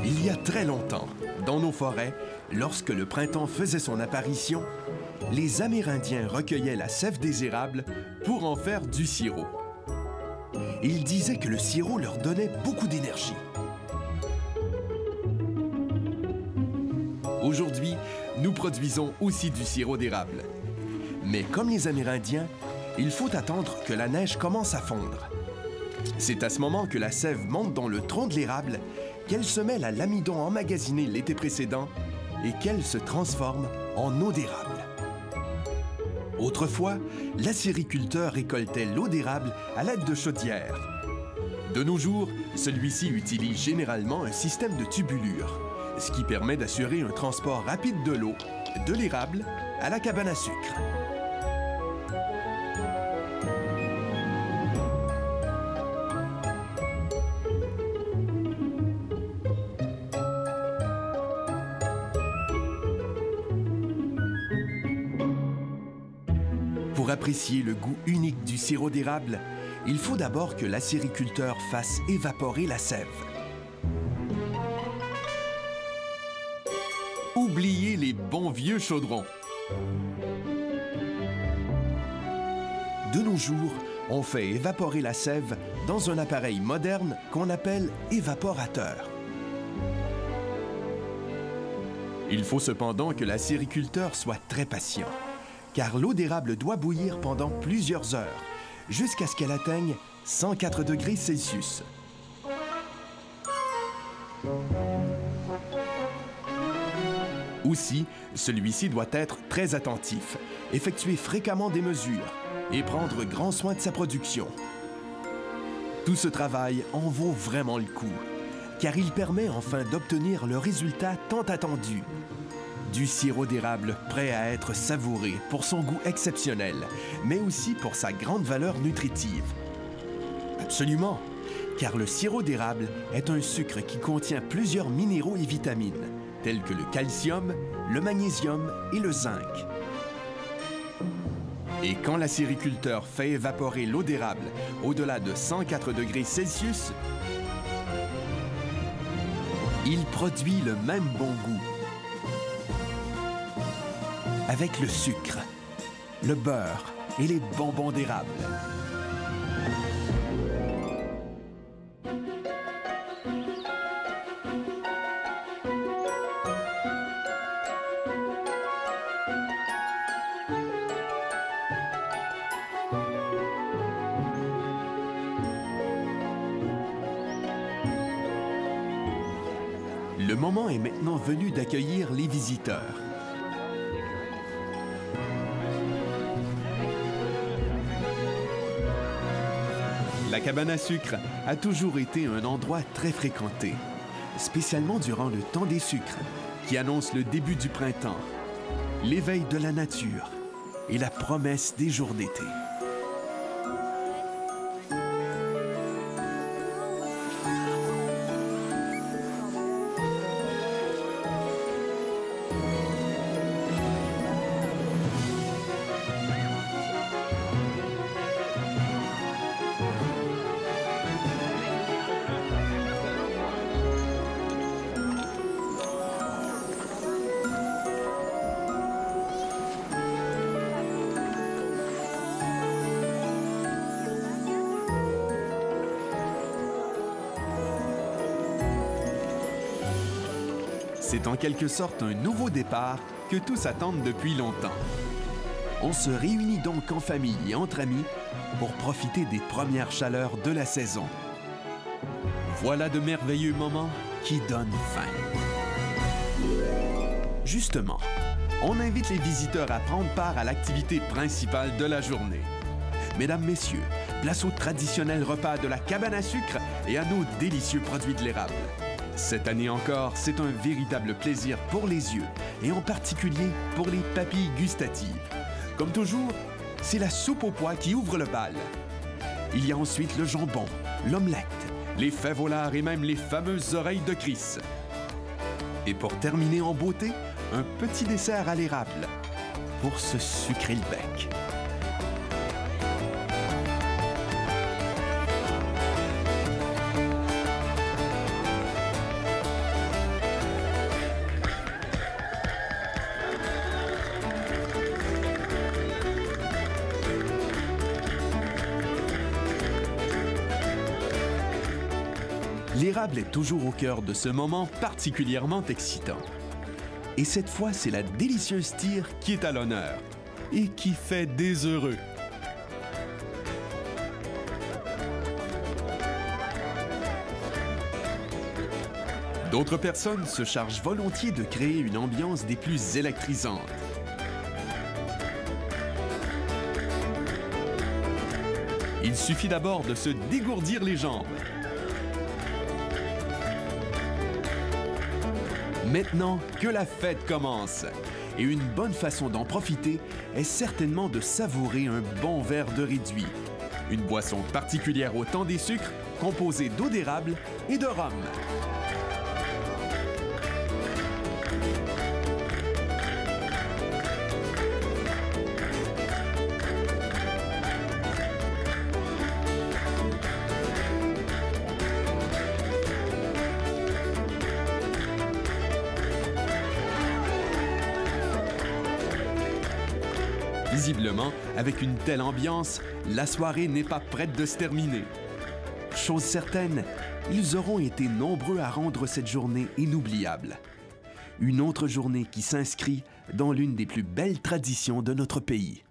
Il y a très longtemps, dans nos forêts, lorsque le printemps faisait son apparition, les Amérindiens recueillaient la sève des érables pour en faire du sirop. Ils disaient que le sirop leur donnait beaucoup d'énergie. Aujourd'hui, nous produisons aussi du sirop d'érable. Mais comme les Amérindiens, il faut attendre que la neige commence à fondre. C'est à ce moment que la sève monte dans le tronc de l'érable, qu'elle se mêle à l'amidon emmagasiné l'été précédent et qu'elle se transforme en eau d'érable. Autrefois, l'acériculteur récoltait l'eau d'érable à l'aide de chaudières. De nos jours, celui-ci utilise généralement un système de tubulure, ce qui permet d'assurer un transport rapide de l'eau, de l'érable à la cabane à sucre. Pour apprécier le goût unique du sirop d'érable, il faut d'abord que l'acériculteur fasse évaporer la sève. Oubliez les bons vieux chaudrons. De nos jours, on fait évaporer la sève dans un appareil moderne qu'on appelle évaporateur. Il faut cependant que l'acériculteur soit très patient, car l'eau d'érable doit bouillir pendant plusieurs heures, jusqu'à ce qu'elle atteigne 104 degrés Celsius. Aussi, celui-ci doit être très attentif, effectuer fréquemment des mesures et prendre grand soin de sa production. Tout ce travail en vaut vraiment le coup, car il permet enfin d'obtenir le résultat tant attendu. Du sirop d'érable prêt à être savouré pour son goût exceptionnel, mais aussi pour sa grande valeur nutritive. Absolument, car le sirop d'érable est un sucre qui contient plusieurs minéraux et vitamines, tels que le calcium, le magnésium et le zinc. Et quand l'acériculteur fait évaporer l'eau d'érable au-delà de 104 degrés Celsius, il produit le même bon goût. Avec le sucre, le beurre et les bonbons d'érable. Le moment est maintenant venu d'accueillir les visiteurs. La cabane à sucre a toujours été un endroit très fréquenté, spécialement durant le temps des sucres, qui annonce le début du printemps, l'éveil de la nature et la promesse des jours d'été. C'est en quelque sorte un nouveau départ que tous attendent depuis longtemps. On se réunit donc en famille et entre amis pour profiter des premières chaleurs de la saison. Voilà de merveilleux moments qui donnent faim. Justement, on invite les visiteurs à prendre part à l'activité principale de la journée. Mesdames, Messieurs, place au traditionnel repas de la cabane à sucre et à nos délicieux produits de l'érable. Cette année encore, c'est un véritable plaisir pour les yeux et en particulier pour les papilles gustatives. Comme toujours, c'est la soupe aux pois qui ouvre le bal. Il y a ensuite le jambon, l'omelette, les fèves volards et même les fameuses oreilles de Chris. Et pour terminer en beauté, un petit dessert à l'érable pour se sucrer le bec. L'érable est toujours au cœur de ce moment particulièrement excitant. Et cette fois, c'est la délicieuse tire qui est à l'honneur et qui fait des heureux. D'autres personnes se chargent volontiers de créer une ambiance des plus électrisantes. Il suffit d'abord de se dégourdir les jambes. Maintenant que la fête commence. Et une bonne façon d'en profiter est certainement de savourer un bon verre de réduit. Une boisson particulière au temps des sucres, composée d'eau d'érable et de rhum. Visiblement, avec une telle ambiance, la soirée n'est pas prête de se terminer. Chose certaine, ils auront été nombreux à rendre cette journée inoubliable. Une autre journée qui s'inscrit dans l'une des plus belles traditions de notre pays.